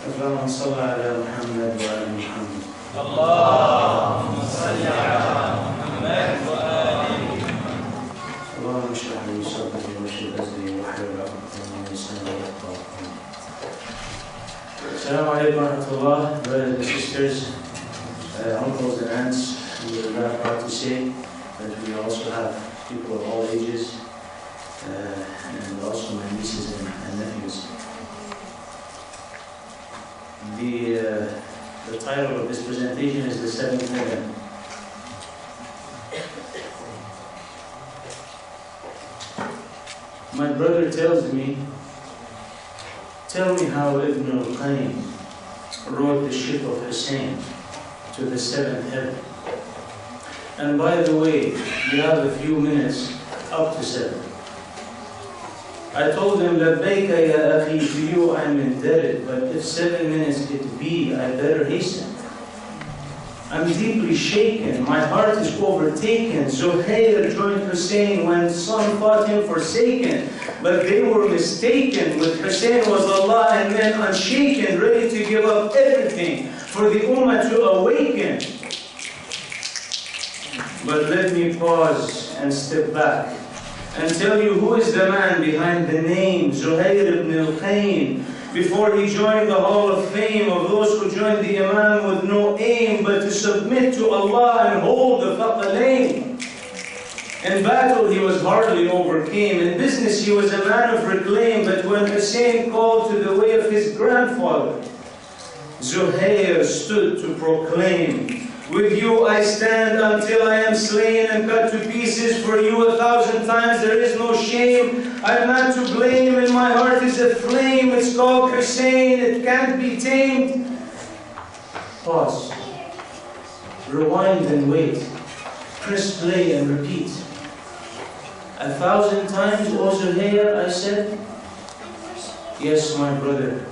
اللهم صل على محمد وآل محمد. اللهم صل على محمد وآل محمد. اللهم اشرح لي صدري ويسر أمري واحلل عقدة من لساني يفقهوا قولي. Assalamu alaikum wa rahmatullah, brothers and sisters, uncles and aunts. We're very proud to say that we also have people of all ages and also my nieces and nephews. The title of this presentation is The Seventh Heaven. My brother tells me, tell me how Ibn Qayn rode the ship of Hussein to the seventh heaven. And by the way, you have a few minutes up to 7. I told him, Labbayka ya akhi, to you I'm indebted, but if 7 minutes it be, I better hasten. I'm deeply shaken, my heart is overtaken. Zuhayr joined Hussein when some thought him forsaken, but they were mistaken. With Hussein was Allah and men unshaken, ready to give up everything for the Ummah to awaken. But let me pause and step back and tell you who is the man behind the name Zuhayr ibn Qayn. Before he joined the Hall of Fame of those who joined the Imam with no aim but to submit to Allah and hold the Thaqalain. In battle he was hardly overcame. In business he was a man of reclaim. But when Hussein called to the way of his grandfather, Zuhayr stood to proclaim, with you I stand until I am slain and cut to pieces. For you 1,000 times there is no shame. I'm not to blame and my heart is a flame. It's called Hussein, it can't be tamed. Pause. Rewind and wait. Press play and repeat. 1,000 times, O Zuhayr, I said. Yes, my brother.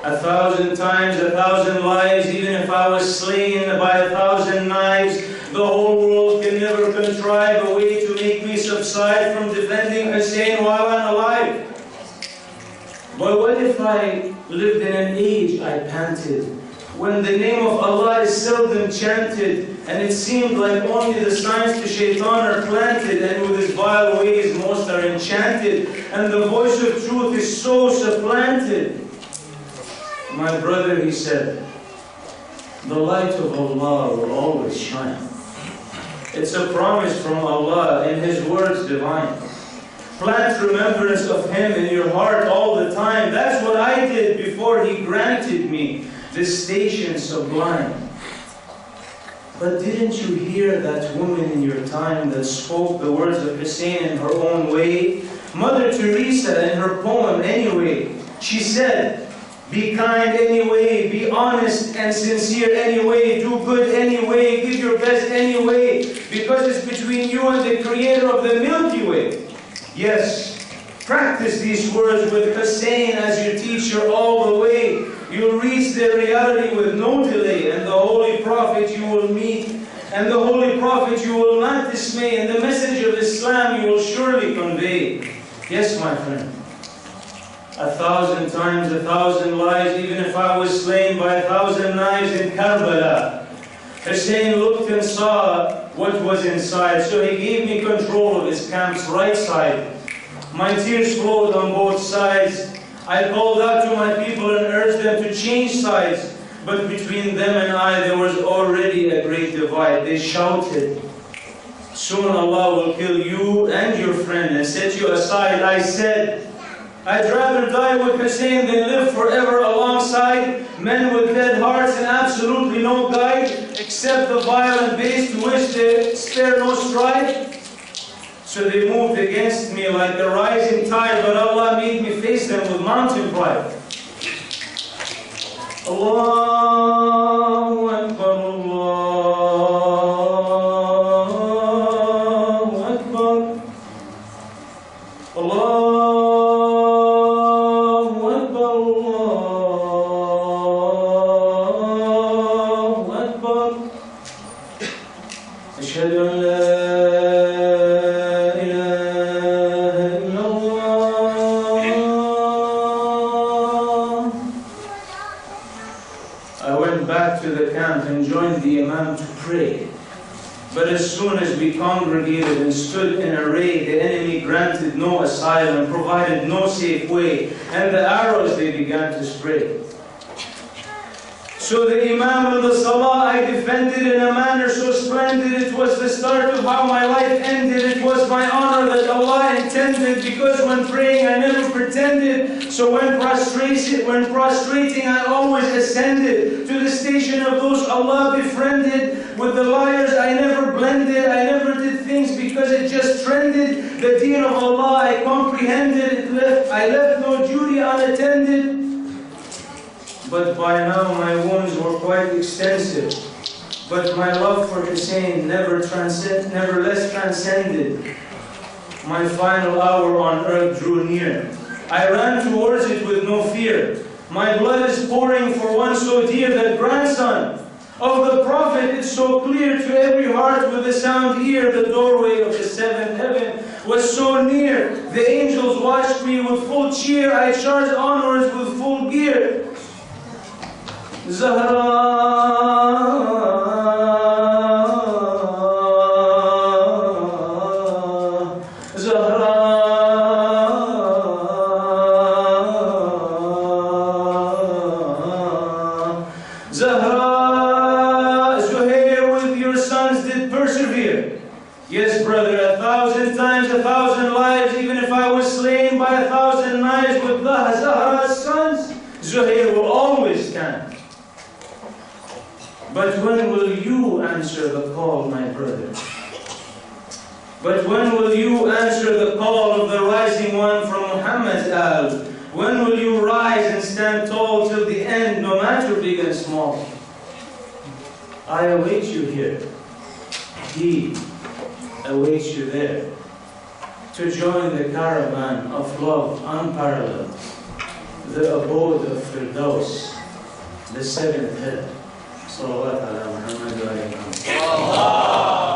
1,000 times, 1,000 lives, even if I was slain by 1,000 knives, the whole world can never contrive a way to make me subside from defending Hussein while I'm alive. But what if I lived in an age I panted, when the name of Allah is seldom chanted, and it seemed like only the signs to shaitan are planted, and with his vile ways most are enchanted, and the voice of truth is so supplanted? My brother, he said, the light of Allah will always shine. It's a promise from Allah in His words divine. Plant remembrance of Him in your heart all the time. That's what I did before He granted me this station sublime. But didn't you hear that woman in your time that spoke the words of Hussein in her own way? Mother Teresa in her poem Anyway, she said, be kind anyway, be honest and sincere anyway, do good anyway, give your best anyway, because it's between you and the Creator of the Milky Way. Yes, practice these words with Hussein as your teacher all the way. You'll reach their reality with no delay, and the Holy Prophet you will meet, and the Holy Prophet you will not dismay, and the message of Islam you will surely convey. Yes, my friend. 1,000 times, 1,000 lives, even if I was slain by 1,000 knives in Karbala. Hussein looked and saw what was inside, so he gave me control of his camp's right side. My tears flowed on both sides. I called out to my people and urged them to change sides. But between them and I there was already a great divide. They shouted, soon Allah will kill you and your friend and set you aside. I said, I'd rather die with Hussein than live forever alongside men with dead hearts and absolutely no guide, except the vile and base to which they spare no strife. So they moved against me like a rising tide, but Allah made me face them with mountain pride. Allahu Akbar, Allahu Akbar, Allahu أشهد أن لا إله إلا الله camp and joined the Imam to pray. But as soon as we congregated and stood in array, the enemy granted no asylum, provided no safe way, and the arrows they began to spray. So the Imam of the Salah I defended in a manner so splendid, it was the start of how my life ended. It was my honor that Allah intended, because when praying I never pretended. So when prostrating I always ascended to the station of those Allah befriended. With the liars I never blended, I never did things because it just trended. The deen of Allah I comprehended, I left no duty unattended. But by now my wounds were quite extensive. But my love for Hussein nevertheless transcended. My final hour on earth drew near. I ran towards it with no fear. My blood is pouring for one so dear, that grandson of the Prophet. It's so clear to every heart with a sound ear. The doorway of the seventh heaven was so near. The angels watched me with full cheer. I charged onwards with full gear. Zuhayr, with your sons did persevere. Yes, brother, 1,000 times, 1,000 lives, even if I was slain by 1,000 knives, with the Zahra's sons, Zuhayr will always stand. But when will you answer the call, my brother? But when will you answer the call of the rising one from Muhammad's al? When will you rise and stand tall till the end, no matter big and small? I await you here. He awaits you there, to join the caravan of love unparalleled, the abode of Firdaus, the seventh heaven. صلوات على محمد وعلى آله.